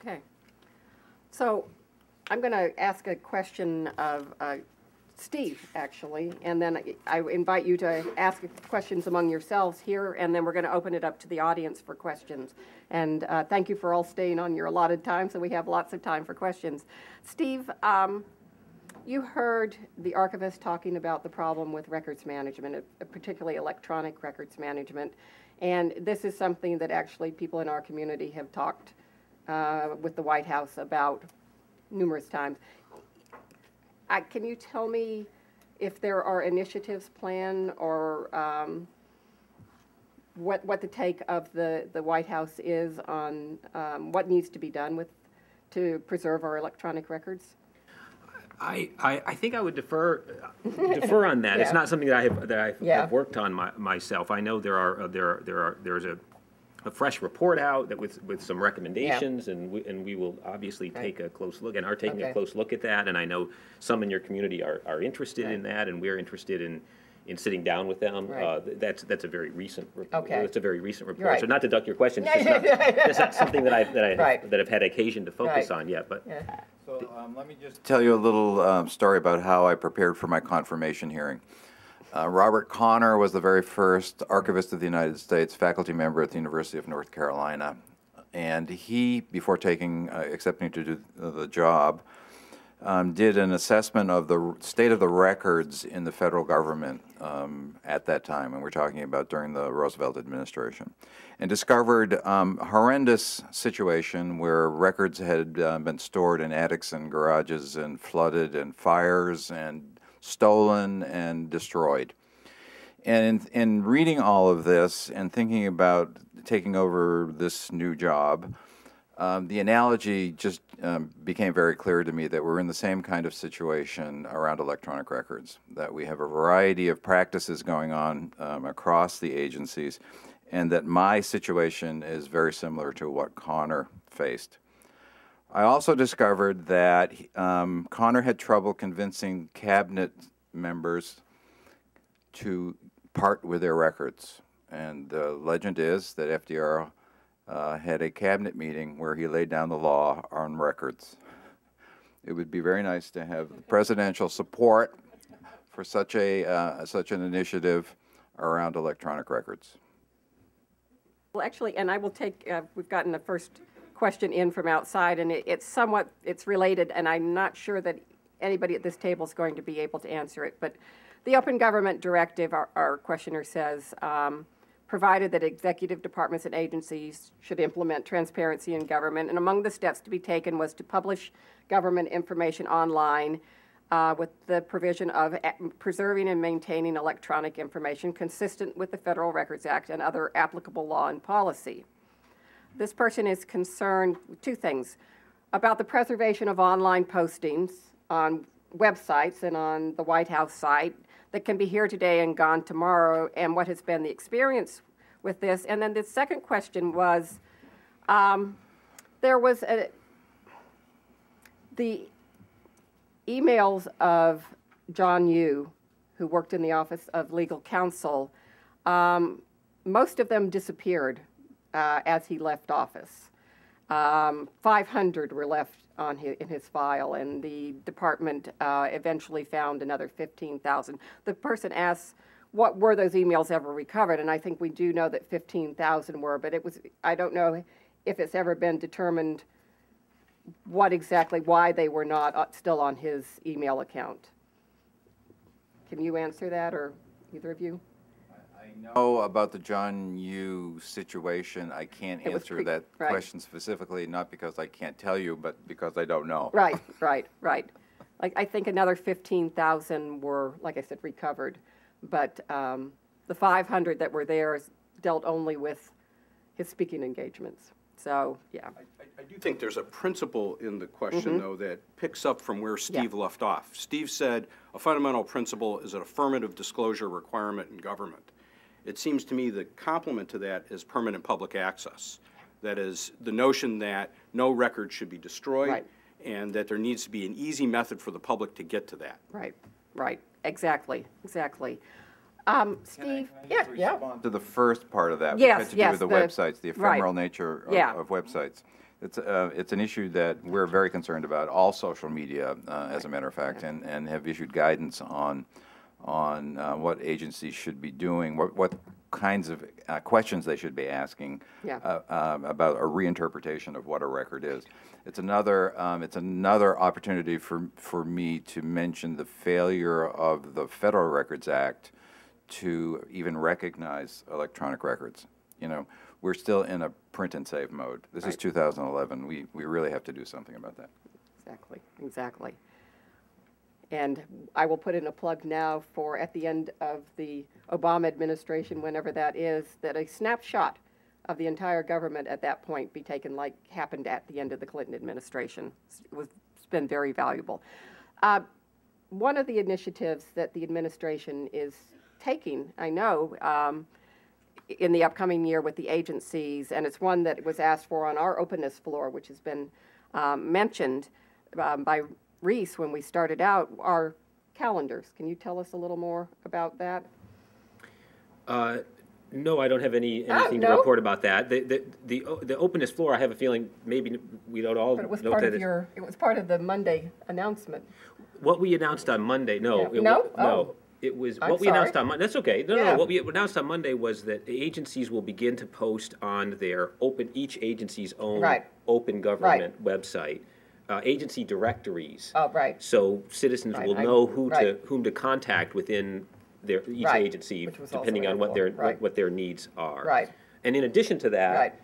Okay. So I'm going to ask a question of Steve, actually, and then I invite you to ask questions among yourselves here, and then we're going to open it up to the audience for questions. And thank you for all staying on your allotted time, so we have lots of time for questions. Steve, you heard the archivist talking about the problem with records management, particularly electronic records management, and this is something that actually people in our community have talked with the White House about numerous times. Can you tell me if there are initiatives planned or what the take of the White House is on what needs to be done to preserve our electronic records? I think I would defer on that. Yeah. It's not something that I have worked on myself. I know there's a fresh report out that with some recommendations, and we will obviously take a close look and are taking a close look at that. And I know some in your community are interested in that, and we're interested in sitting down with them. That's a very recent report. That's a very recent report. So not to duck your question, it's not something that I've had occasion to focus on yet. But so let me just tell you a little story about how I prepared for my confirmation hearing. Robert Connor was the very first archivist of the United States, faculty member at the University of North Carolina, and he, before accepting to do the job, did an assessment of the state of the records in the federal government at that time, and we're talking about during the Roosevelt administration, and discovered a horrendous situation where records had been stored in attics and garages and flooded and fires and stolen and destroyed. And in reading all of this and thinking about taking over this new job, the analogy just became very clear to me that we're in the same kind of situation around electronic records, that we have a variety of practices going on across the agencies, and that my situation is very similar to what Connor faced. I also discovered that Connor had trouble convincing cabinet members to part with their records. And the legend is that FDR had a cabinet meeting where he laid down the law on records. It would be very nice to have presidential support for such an initiative around electronic records. Well, actually, and I will take, we've gotten the first question in from outside, and it's related, and I'm not sure that anybody at this table is going to be able to answer it, but the Open Government Directive, our questioner says, provided that executive departments and agencies should implement transparency in government, and among the steps to be taken was to publish government information online with the provision of preserving and maintaining electronic information consistent with the Federal Records Act and other applicable law and policy. This person is concerned with two things: about the preservation of online postings on websites and on the White House site that can be here today and gone tomorrow, and what has been the experience with this. And then the second question was, there was the emails of John Yoo, who worked in the Office of Legal Counsel. Most of them disappeared as he left office. 500 were left in his file, and the department eventually found another 15,000. The person asks, what were those emails ever recovered? And I think we do know that 15,000 were, but I don't know if it's ever been determined why they were not still on his email account. Can you answer that, or either of you? I know about the John Yoo situation. I can't answer that question specifically, not because I can't tell you, but because I don't know. Right. Like, I think another 15,000 were, like I said, recovered, but the 500 that were there dealt only with his speaking engagements. So, yeah. I do think there's a principle in the question, though, that picks up from where Steve left off. Steve said a fundamental principle is an affirmative disclosure requirement in government. It seems to me the complement to that is permanent public access. That is the notion that no record should be destroyed, and that there needs to be an easy method for the public to get to that. Right. Exactly. Steve? Can I respond to the first part of that, which Yes, had to do with the websites, the ephemeral nature of websites. It's an issue that we're very concerned about, all social media, as a matter of fact, and have issued guidance on what agencies should be doing, what kinds of questions they should be asking about a reinterpretation of what a record is. It's another opportunity for me to mention the failure of the Federal Records Act to even recognize electronic records. You know, we're still in a print and save mode. This is 2011. We really have to do something about that. Exactly. And I will put in a plug now for at the end of the Obama administration, whenever that is, that a snapshot of the entire government at that point be taken like happened at the end of the Clinton administration. It's been very valuable. One of the initiatives that the administration is taking, I know, in the upcoming year with the agencies, and it's one that was asked for on our openness floor, which has been mentioned by Reese when we started out, are calendars. Can you tell us a little more about that? No, I don't have anything to report about that. The openness floor, I have a feeling maybe we don't all. But it was part of it was part of the Monday announcement. What we announced on Monday, no. Yeah. No. It was what we announced on Monday. That's okay. No. What we announced on Monday was that the agencies will begin to post on their each agency's own Open Government website, agency directories. Oh, right. So citizens will know whom to contact within each agency, depending on what their needs are. Right. And in addition to that,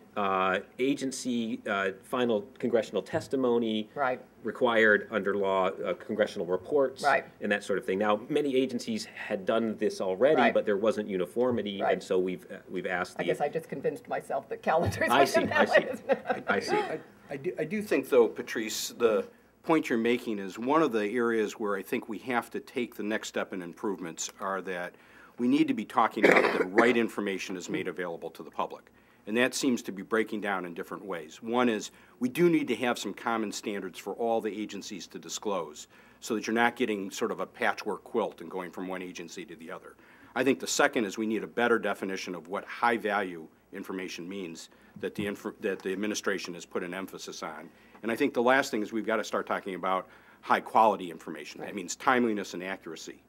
agency final congressional testimony required under law, congressional reports, and that sort of thing. Now, many agencies had done this already, but there wasn't uniformity, and so we've asked. I guess I just convinced myself that calendars. I see. I do think, though, Patrice, the point you're making is one of the areas where I think we have to take the next step in improvements are that we need to be talking about the right information is made available to the public. And that seems to be breaking down in different ways. One is we do need to have some common standards for all the agencies to disclose so that you're not getting sort of a patchwork quilt and going from one agency to the other. I think the second is we need a better definition of what high-value information means that the administration has put an emphasis on. And I think the last thing is we've got to start talking about high-quality information. That means timeliness and accuracy.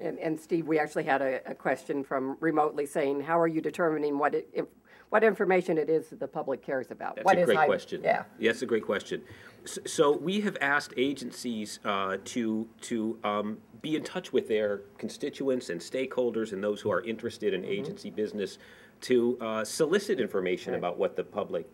And Steve, we actually had a question from remotely saying, how are you determining what information it is that the public cares about? That's a great question. Yeah, that's a great question. So we have asked agencies to be in touch with their constituents and stakeholders and those who are interested in agency business to solicit information about what the public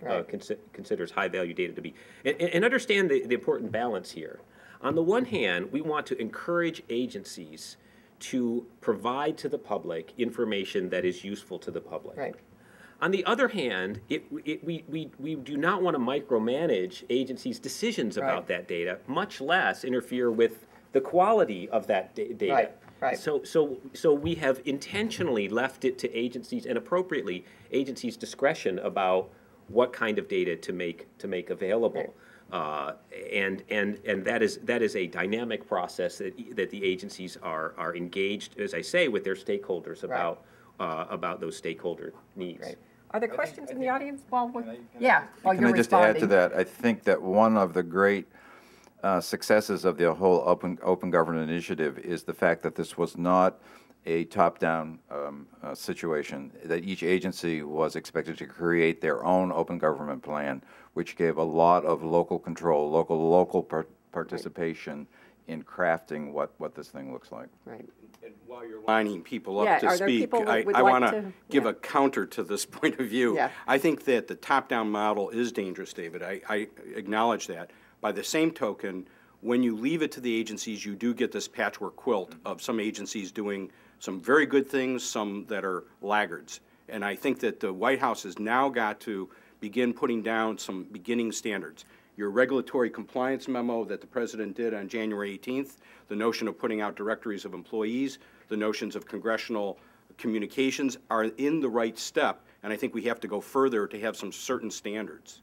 considers high-value data to be. And understand the important balance here. On the one hand, we want to encourage agencies to provide to the public information that is useful to the public. Right. On the other hand, we do not want to micromanage agencies' decisions about that data, much less interfere with the quality of that data. Right. So we have intentionally left it to agencies, and appropriately agencies' discretion about what kind of data to make available. And that is a dynamic process that the agencies are engaged, as I say, with their stakeholders about those stakeholder needs. Right. Are there questions in the audience while we're Can I just add to that? I think that one of the great successes of the whole open government initiative is the fact that this was not a top-down situation, that each agency was expected to create their own open government plan, which gave a lot of local control, local participation in crafting what this thing looks like. Right. And while you're lining people up to speak, I want to give a counter to this point of view. Yeah. I think that the top-down model is dangerous, David. I acknowledge that. By the same token, when you leave it to the agencies, you do get this patchwork quilt of some agencies doing some very good things, some that are laggards. And I think that the White House has now got to begin putting down some beginning standards. Your regulatory compliance memo that the President did on January 18th, the notion of putting out directories of employees, the notions of congressional communications are in the right step, and I think we have to go further to have some certain standards.